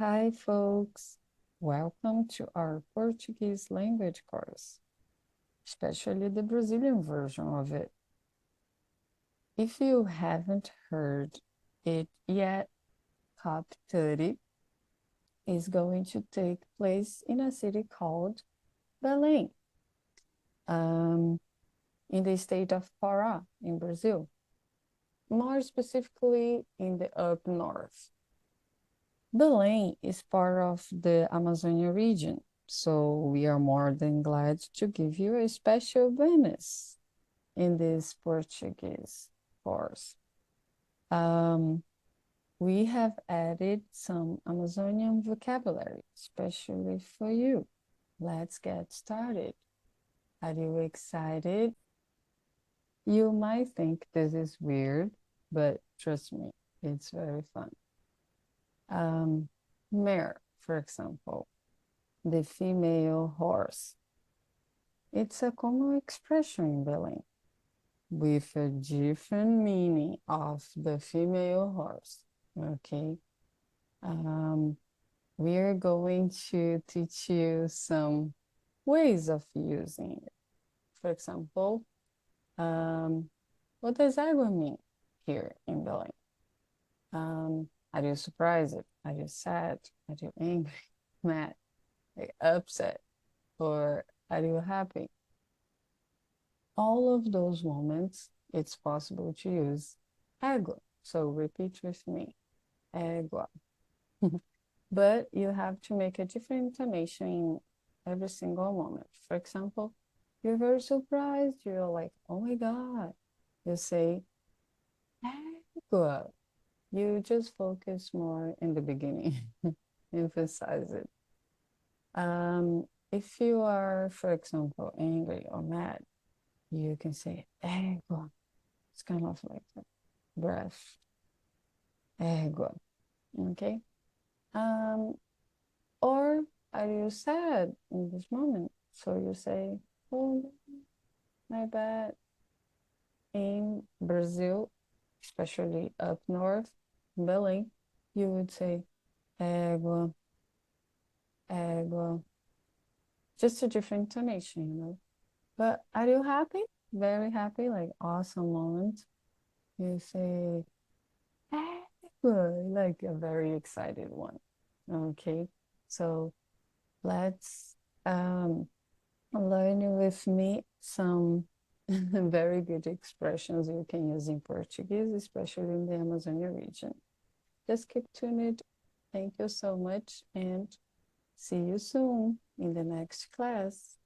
Hi, folks. Welcome to our Portuguese language course, especially the Brazilian version of it. If you haven't heard it yet, COP30 is going to take place in a city called Belém, in the state of Pará, in Brazil, more specifically in the up north. Belém is part of the Amazonia region, so we are more than glad to give you a special bonus in this Portuguese course. We have added some Amazonian vocabulary, especially for you. Let's get started. Are you excited? You might think this is weird, but trust me, it's very fun. Mare, for example, the female horse. It's a common expression in Belém with a different meaning of the female horse. Okay. We are going to teach you some ways of using it. For example, what does égua mean here in Belém? Are you surprised? Are you sad? Are you angry, mad, upset, or are you happy? All of those moments, it's possible to use égua. So repeat with me, égua. But you have to make a different intonation in every single moment. For example, you're very surprised. You're like, oh my God. You say, égua. You just focus more in the beginning, emphasize it. If you are, for example, angry or mad, you can say égua. It's kind of like a breath. Égua. Okay? Or are you sad in this moment? So you say, oh, my bad. In Brazil, especially up north, Belém, you would say égua, égua. Just a different intonation. But are you happy? Very happy, like awesome moment. You say égua, like a very excited one. Okay, so let's learn with me some very good expressions you can use in Portuguese, especially in the Amazonia region. Just keep tuned. Thank you so much and see you soon in the next class.